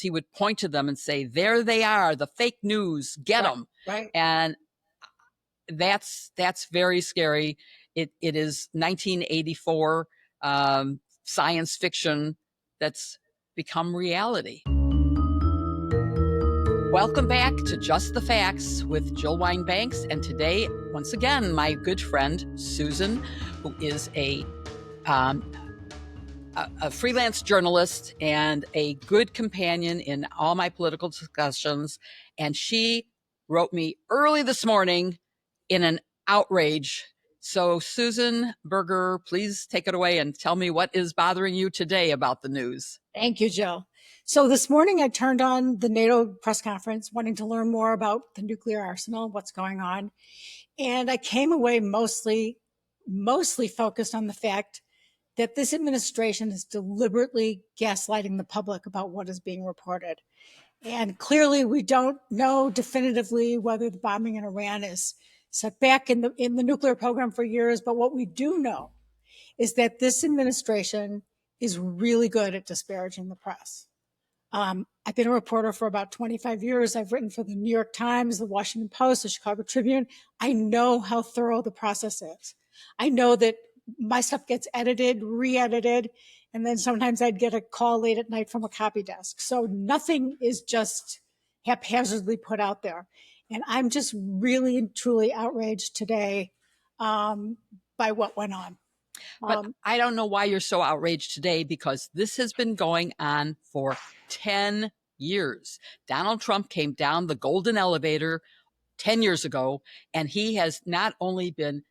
he would point to them and say, there they are, the fake news, get them. Right. And that's very scary. It is 1984 science fiction that's become reality. Welcome back to Just the Facts with Jill Wine-Banks. And today, once again, my good friend, Susan, who is a freelance journalist and a good companion in all my political discussions. And she wrote me early this morning in an outrage. So, Susan Berger, please take it away and tell me what is bothering you today about the news. Thank you, Jill. So this morning I turned on the NATO press conference wanting to learn more about the nuclear arsenal, what's going on. And I came away mostly focused on the fact that this administration is deliberately gaslighting the public about what is being reported. And clearly we don't know definitively whether the bombing in Iran is set back in the nuclear program for years. But what we do know is that this administration is really good at disparaging the press. I've been a reporter for about 25 years. I've written for the New York Times, the Washington Post, the Chicago Tribune. I know how thorough the process is. I know that my stuff gets edited, re-edited, and then sometimes I'd get a call late at night from a copy desk. So nothing is just haphazardly put out there. And I'm just really and truly outraged today by what went on. But I don't know why you're so outraged today, because this has been going on for 10 years. Donald Trump came down the golden elevator 10 years ago, and he has not only been,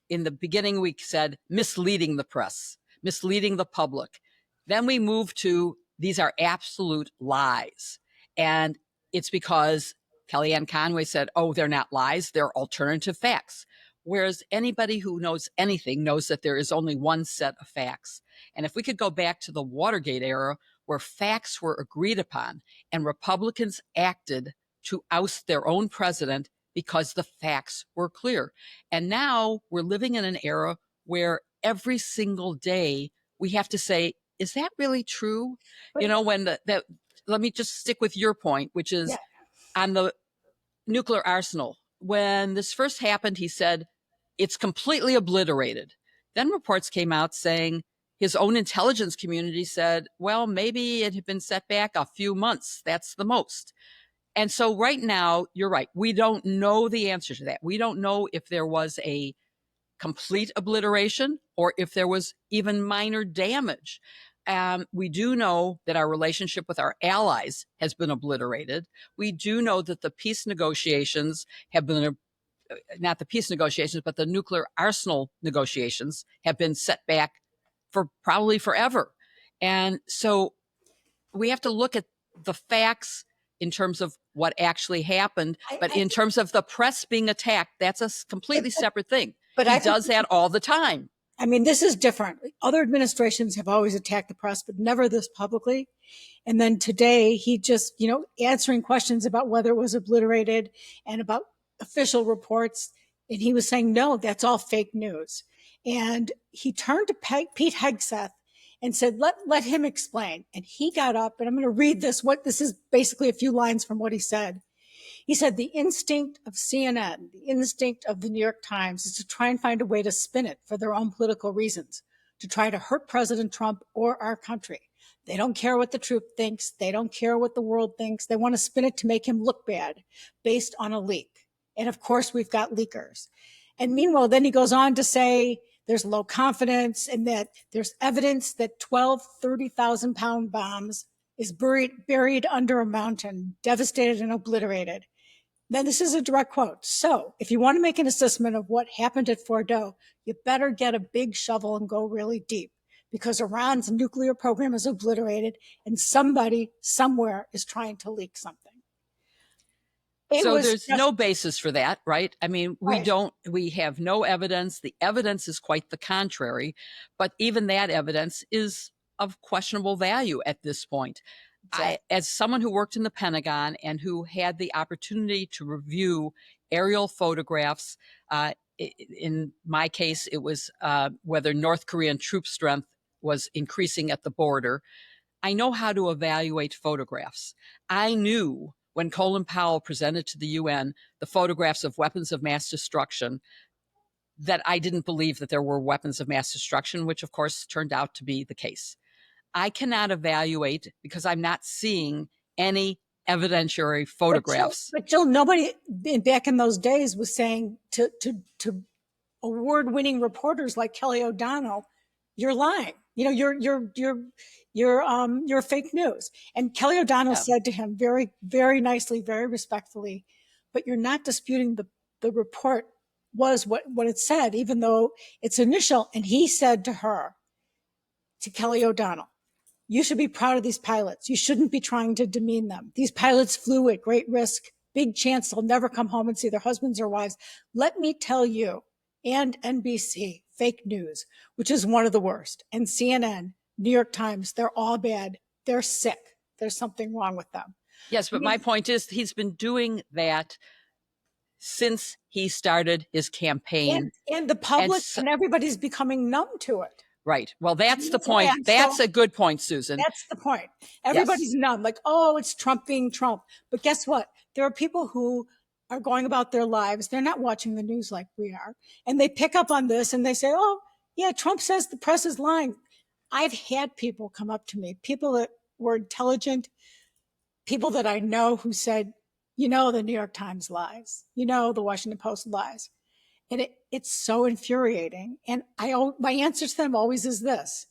in the beginning, we said misleading the press, misleading the public. Then we moved to these are absolute lies. And it's because Kellyanne Conway said, oh, they're not lies, they're alternative facts. Whereas anybody who knows anything knows that there is only one set of facts. And if we could go back to the Watergate era, where facts were agreed upon and Republicans acted to oust their own president because the facts were clear. And now we're living in an era where every single day we have to say, is that really true? But, you know, when let me just stick with your point, which is on the nuclear arsenal. When this first happened, he said, it's completely obliterated. Then reports came out saying his own intelligence community said, well, maybe it had been set back a few months. That's the most. And so right now, you're right. We don't know the answer to that. We don't know if there was a complete obliteration or if there was even minor damage. We do know that our relationship with our allies has been obliterated. We do know that the peace negotiations have been not the peace negotiations, but the nuclear arsenal negotiations have been set back for probably forever. And so we have to look at the facts in terms of what actually happened. But in terms of the press being attacked, that's a completely separate thing. But he does that all the time. I mean, this is different. Other administrations have always attacked the press, but never this publicly. And then today he just, answering questions about whether it was obliterated and about official reports. And he was saying, no, that's all fake news. And he turned to Pete Hegseth and said, let him explain. And he got up, and I'm going to read this. This is basically a few lines from what he said. He said, the instinct of CNN, the instinct of the New York Times is to try and find a way to spin it for their own political reasons, to try to hurt President Trump or our country. They don't care what the truth thinks. They don't care what the world thinks. They want to spin it to make him look bad based on a leak. And of course, we've got leakers. And meanwhile, then he goes on to say there's low confidence and that there's evidence that 12 30,000-pound bombs is buried under a mountain, devastated and obliterated. Then this is a direct quote. So if you want to make an assessment of what happened at Fordo, you better get a big shovel and go really deep, because Iran's nuclear program is obliterated and somebody somewhere is trying to leak something. So there's no basis for that, right? I mean, we have no evidence. The evidence is quite the contrary, but even that evidence is of questionable value at this point. Exactly. As someone who worked in the Pentagon and who had the opportunity to review aerial photographs, in my case, it was whether North Korean troop strength was increasing at the border. I know how to evaluate photographs. I knew when Colin Powell presented to the UN the photographs of weapons of mass destruction that I didn't believe that there were weapons of mass destruction, which of course turned out to be the case. I cannot evaluate because I'm not seeing any evidentiary photographs. But Jill, nobody back in those days was saying to award-winning reporters like Kelly O'Donnell, "You're lying. You know, you're fake news." And Kelly O'Donnell said to him very, very nicely, very respectfully, "But you're not disputing the report was what it said, even though it's initial." And he said to her, to Kelly O'Donnell, "You should be proud of these pilots. You shouldn't be trying to demean them. These pilots flew at great risk, big chance they'll never come home and see their husbands or wives. Let me tell you," and NBC, fake news, which is one of the worst, and CNN, New York Times, they're all bad. They're sick. There's something wrong with them. Yes, but my point is he's been doing that since he started his campaign. And the public and everybody's becoming numb to it. Right. Well, that's the point. That's a good point, Susan. That's the point. Everybody's numb, like, oh, it's Trump being Trump. But guess what? There are people who are going about their lives. They're not watching the news like we are. And they pick up on this and they say, oh, yeah, Trump says the press is lying. I've had people come up to me, people that were intelligent, people that I know who said, you know, the New York Times lies, you know, the Washington Post lies. And it's so infuriating. And my answer to them always is this: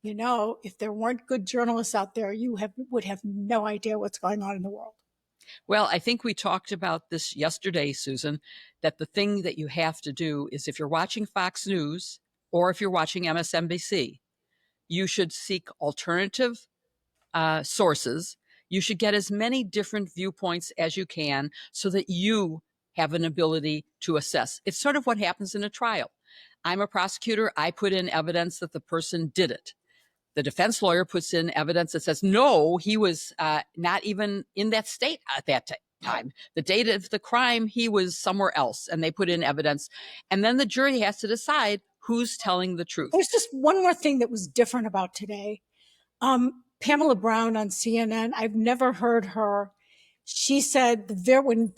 you know, if there weren't good journalists out there, you would have no idea what's going on in the world. Well, I think we talked about this yesterday, Susan, that the thing that you have to do is if you're watching Fox News or if you're watching MSNBC, you should seek alternative sources. You should get as many different viewpoints as you can so that you have an ability to assess. It's sort of what happens in a trial. I'm a prosecutor. I put in evidence that the person did it. The defense lawyer puts in evidence that says, no, he was not even in that state at that time. The date of the crime, he was somewhere else. And they put in evidence. And then the jury has to decide who's telling the truth. There's just one more thing that was different about today. Pamela Brown on CNN, I've never heard her. She said when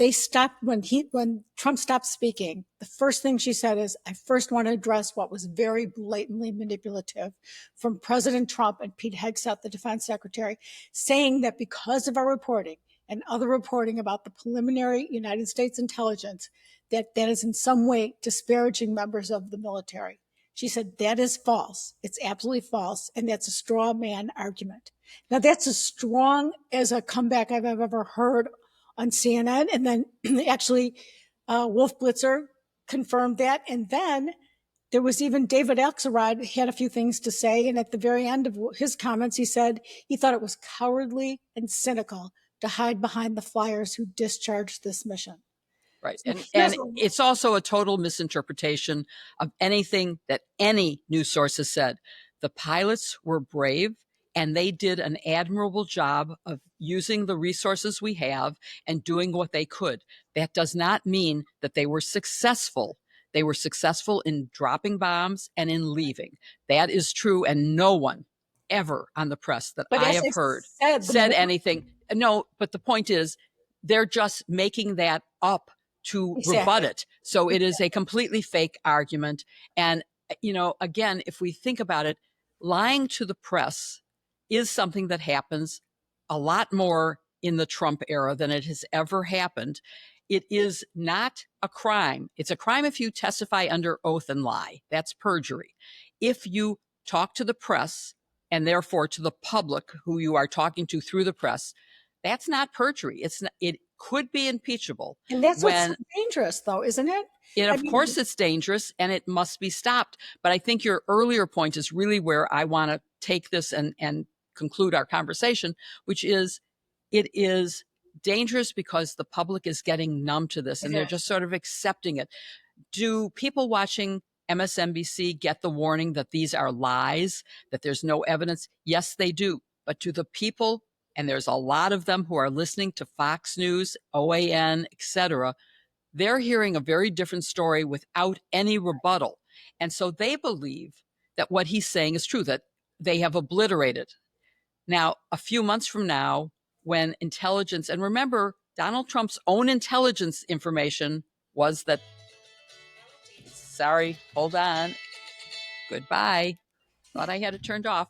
Trump stopped speaking, the first thing she said is, I first want to address what was very blatantly manipulative from President Trump and Pete Hegseth, the defense secretary, saying that because of our reporting and other reporting about the preliminary United States intelligence, that is in some way disparaging members of the military. She said, that is false. It's absolutely false. And that's a straw man argument. Now, that's as strong as a comeback I've ever heard on CNN. And then actually, Wolf Blitzer confirmed that. And then there was even David Axelrod had a few things to say. And at the very end of his comments, he said he thought it was cowardly and cynical to hide behind the flyers who discharged this mission. Right. And it's also a total misinterpretation of anything that any news source has said. The pilots were brave and they did an admirable job of using the resources we have and doing what they could. That does not mean that they were successful. They were successful in dropping bombs and in leaving. That is true. And no one ever on the press that I have heard said anything. No, but the point is they're just making that up to rebut it. So it is a completely fake argument. And, you know, again, if we think about it, lying to the press is something that happens a lot more in the Trump era than it has ever happened. It is not a crime. It's a crime if you testify under oath and lie. That's perjury. If you talk to the press and therefore to the public who you are talking to through the press, that's not perjury. It could be impeachable. And that's what's so dangerous, though, isn't it? Of course, it's dangerous and it must be stopped. But I think your earlier point is really where I want to take this and conclude our conversation, which is it is dangerous because the public is getting numb to this and they're just sort of accepting it. Do people watching MSNBC get the warning that these are lies, that there's no evidence? Yes, they do. But do the people, and there's a lot of them who are listening to Fox News, OAN, etc., they're hearing a very different story without any rebuttal. And so they believe that what he's saying is true, that they have obliterated Now, a few months from now, when intelligence, and remember, Donald Trump's own intelligence information was that, sorry, hold on, goodbye. Thought I had it turned off.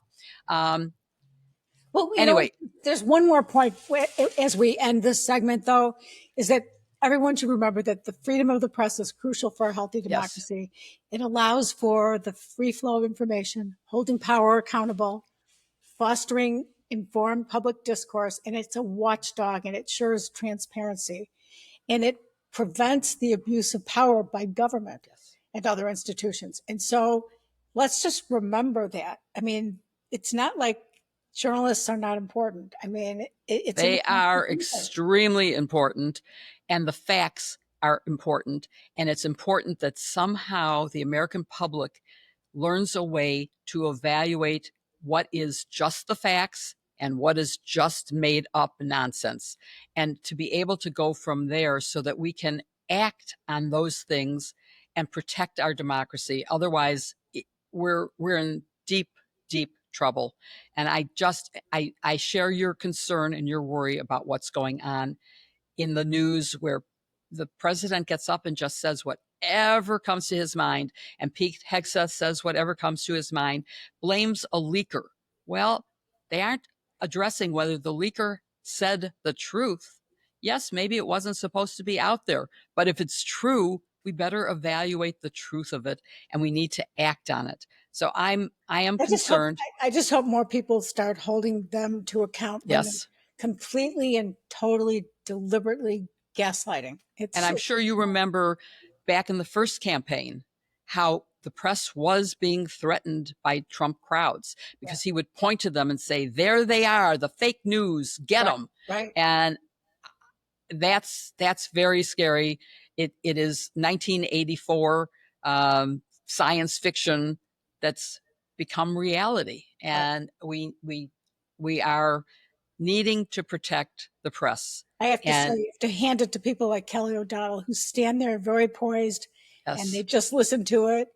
Well, Anyway, there's one more point as we end this segment, though, is that everyone should remember that the freedom of the press is crucial for a healthy yes, democracy. It allows for the free flow of information, holding power accountable, fostering informed public discourse, and it's a watchdog and it ensures transparency. And it prevents the abuse of power by government yes. and other institutions. And so let's just remember that. I mean, it's not like journalists are not important. I mean, it's They are important. extremely important, and the facts are important. And it's important that somehow the American public learns a way to evaluate what is just the facts and what is just made up nonsense, and to be able to go from there so that we can act on those things and protect our democracy. Otherwise, we're in deep trouble. And I share your concern and your worry about what's going on in the news, where the president gets up and just says whatever comes to his mind, and Pete Hegseth says whatever comes to his mind, blames a leaker. Well, they aren't addressing whether the leaker said the truth. Yes, maybe it wasn't supposed to be out there, but if it's true, we better evaluate the truth of it, and we need to act on it. So I am concerned. I just hope more people start holding them to account when they're Yes. completely and totally deliberately gaslighting. And I'm sure you remember back in the first campaign how the press was being threatened by Trump crowds, because he would point to them and say, there they are, the fake news, get them. Right. And that's very scary. It is 1984 science fiction that's become reality. And we are needing to protect the press. I have to And say, you have to hand it to people like Kelly O'Donnell, who stand there very poised and they just listen to it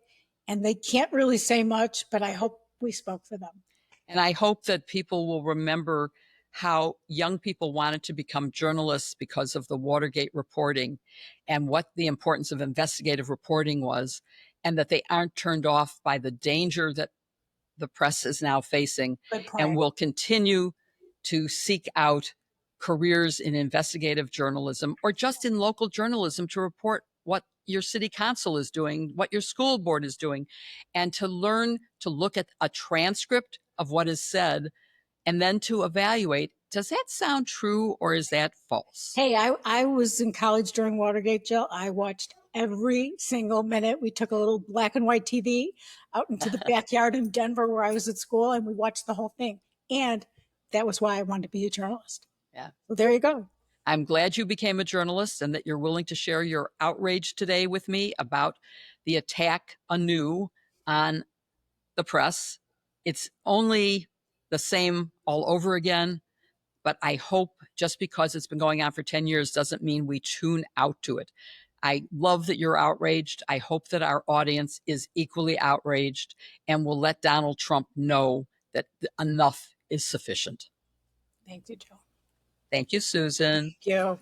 and they can't really say much, but I hope we spoke for them. And I hope that people will remember how young people wanted to become journalists because of the Watergate reporting and what the importance of investigative reporting was, and that they aren't turned off by the danger that the press is now facing, and will continue to seek out careers in investigative journalism or just in local journalism to report what your city council is doing, what your school board is doing, and to learn to look at a transcript of what is said and then to evaluate, does that sound true or is that false? Hey, I was in college during Watergate, Jill. I watched every single minute. We took a little black and white TV out into the backyard in Denver where I was at school, and we watched the whole thing. And that was why I wanted to be a journalist. Yeah. So there you go. I'm glad you became a journalist and that you're willing to share your outrage today with me about the attack anew on the press. It's only the same all over again, but I hope just because it's been going on for 10 years doesn't mean we tune out to it. I love that you're outraged. I hope that our audience is equally outraged and will let Donald Trump know that enough is sufficient. Thank you, Jill. Thank you, Susan. Thank you.